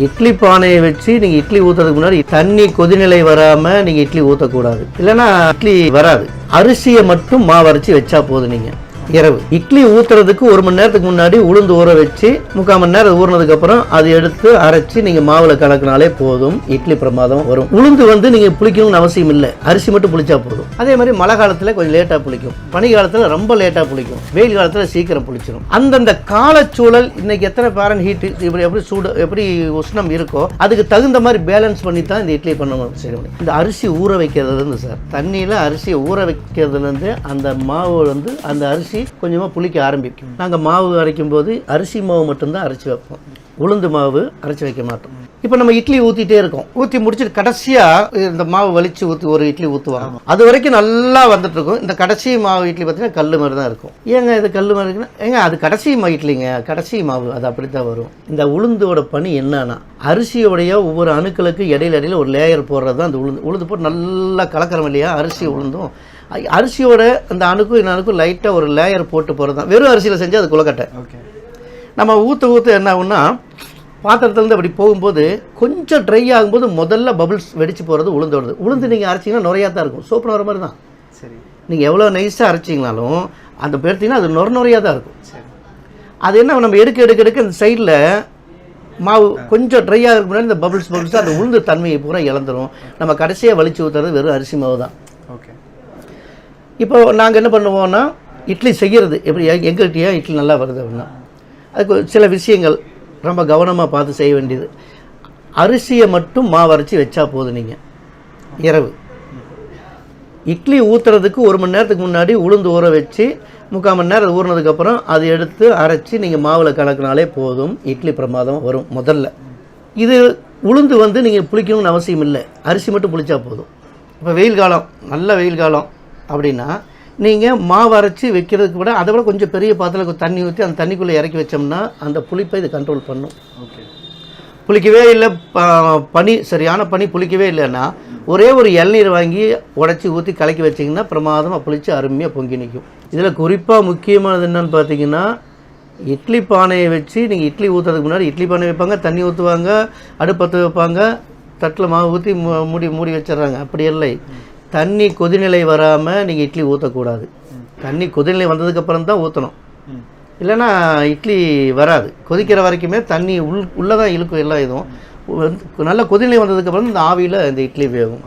இட்லி பானையை வச்சு நீங்கள் இட்லி ஊற்றுறதுக்கு முன்னாடி தண்ணி கொதிநிலை வராமல் நீங்கள் இட்லி ஊற்றக்கூடாது, இல்லைன்னா இட்லி வராது. அரிசியை மட்டும் மாவரைச்சி வச்சா போதும். நீங்கள் இரவு இட்லி ஊற்றுறதுக்கு 1 மணி நேரத்துக்கு முன்னாடி உளுந்து ஊற வச்சு 3/4 மணி நேரம் ஊறினதுக்கப்புறம் அதை எடுத்து அரைச்சி நீங்கள் மாவில் கலக்கினாலே போதும், இட்லி பிரமாதம் வரும். உளுந்து நீங்கள் புளிக்கணும்னு அவசியம் இல்லை, அரிசி மட்டும் புளிச்சா போதும். அதே மாதிரி மழை காலத்தில் கொஞ்சம் லேட்டாக புளிக்கும், பனி காலத்தில் ரொம்ப லேட்டாக புளிக்கும், வெயில் காலத்தில் சீக்கிரம் புளிச்சிடும். அந்தந்த காலச்சூழல் இன்னைக்கு எத்தனை பேரன் ஹீட் இப்படி எப்படி சூடு எப்படி உஷ்ணம் இருக்கோ அதுக்கு தகுந்த மாதிரி பேலன்ஸ் பண்ணி தான் இந்த இட்லி பண்ணணும். சரி, இந்த அரிசி ஊற வைக்கிறதுலேருந்து சார், தண்ணியில் அரிசியை ஊற வைக்கிறதுலேருந்து அந்த மாவு அந்த அரிசி கொஞ்சமாக புளிக்க ஆரம்பிக்கும். நாங்கள் மாவு அரைக்கும் போது அரிசி மாவு மட்டும்தான் அரைச்சி வைப்போம், உளுந்து மாவு அரைச்சி வைக்க மாட்டோம். இப்போ நம்ம இட்லி ஊற்றிட்டே இருக்கோம், ஊற்றி முடிச்சுட்டு கடைசியாக இந்த மாவு வலிச்சு ஊற்றி ஒரு இட்லி ஊற்றுவாங்க, அது வரைக்கும் நல்லா வந்துட்டு இருக்கும். இந்த கடைசி மாவு இட்லி பார்த்தீங்கன்னா கல் மாதிரி தான் இருக்கும். ஏங்க இது கல் மாதிரி இருக்குன்னா, ஏங்க அது கடைசி இட்லிங்க, கடைசி மாவு அது அப்படி தான் வரும். இந்த உளுந்தோட பணி என்னன்னா, அரிசியோடைய ஒவ்வொரு அணுக்களுக்கு இடையில ஒரு லேயர் போடுறது தான் அந்த உளுந்து போட்டு நல்லா கலக்கிறோம் இல்லையா, அரிசி உளுந்தும் அரிசியோட அந்த அணுக்கும் லைட்டாக ஒரு லேயர் போட்டு போகிறது தான். வெறும் அரிசியில் செஞ்சால் அது குலக்கட்டை. நம்ம ஊற்ற என்ன ஆகுன்னா, பாத்திரத்துலேருந்து அப்படி போகும்போது கொஞ்சம் ட்ரை ஆகும்போது முதல்ல பபிள்ஸ் வெடிச்சு போகிறது உளுந்தோடுது. உளுந்து நீங்கள் அரைச்சிங்கன்னா நுரையாக தான் இருக்கும், சோப்பு நுர மாதிரி தான். சரி, நீங்கள் எவ்வளோ நைஸாக அரைச்சிங்கனாலும் அந்த பேர்த்திங்கன்னா அது நுரையாக தான் இருக்கும். அது என்ன நம்ம எடுக்க அந்த சைடில் மாவு கொஞ்சம் ட்ரை ஆகிறதுக்கு முன்னாடி இந்த பபிள்ஸ் அந்த உளுந்து தன்மையை பூரா இழந்துடும். நம்ம கடைசியாக வலிச்சு ஊற்றுறது வெறும் அரிசி மாவு தான். ஓகே, இப்போ நாங்கள் என்ன பண்ணுவோம்னா, இட்லி செய்கிறது எப்படி எங்கள்கிட்டயா இட்லி நல்லா வருது அப்படின்னா அதுக்கு சில விஷயங்கள் ரொம்ப கவனமாக பார்த்து செய்ய வேண்டியது. அரிசியை மட்டும் மாவரைச்சி வச்சா போதும். நீங்கள் இரவு இட்லி ஊற்றுறதுக்கு 1 மணி நேரத்துக்கு முன்னாடி உளுந்து ஊற வச்சு 3/4 மணி நேரம் ஊறினதுக்கப்புறம் அதை எடுத்து அரைச்சி நீங்கள் மாவில் கலக்கினாலே போதும், இட்லி பிரமாதம் வரும். முதல்ல இது உளுந்து நீங்கள் புளிக்கணும்னு அவசியம் இல்லை, அரிசி மட்டும் புளிச்சா போதும். இப்போ வெயில் காலம், நல்ல வெயில் காலம் அப்படின்னா நீங்கள் மாவு அரைச்சி வைக்கிறதுக்கு கூட அதை விட கொஞ்சம் பெரிய பாத்திரத்தில் தண்ணி ஊற்றி அந்த தண்ணிக்குள்ளே இறக்கி வச்சோம்னா அந்த புளிப்பை இது கண்ட்ரோல் பண்ணும். ஓகே, புளிக்கவே இல்லை, சரியான பனி புளிக்கவே இல்லைன்னா ஒரே ஒரு இளநீர் வாங்கி உடச்சி ஊற்றி கலக்கி வச்சிங்கன்னா பிரமாதமாக புளித்து அருமையாக பொங்கி நிற்கும். இதில் குறிப்பாக முக்கியமானது என்னென்னு பார்த்தீங்கன்னா, இட்லி பானையை வச்சு நீங்கள் இட்லி ஊற்றுறதுக்கு முன்னாடி இட்லி பானை வைப்பாங்க, தண்ணி ஊற்றுவாங்க, அடுப்பத்து வைப்பாங்க, தட்டில் மாவு ஊற்றி மூடி வச்சிட்றாங்க. அப்படி இல்லை, தண்ணி கொதிநிலை வராமல் நீங்கள் இட்லி ஊற்றக்கூடாது. தண்ணி கொதிநிலை வந்ததுக்கப்புறம் தான் ஊற்றணும், இல்லைன்னா இட்லி வராது. கொதிக்கிற வரைக்குமே தண்ணி உள்ளே தான் இழுக்கும். எல்லா இதுவும் நல்லா கொதிநிலை வந்ததுக்கப்புறம் இந்த ஆவியில் இந்த இட்லி வேகும்.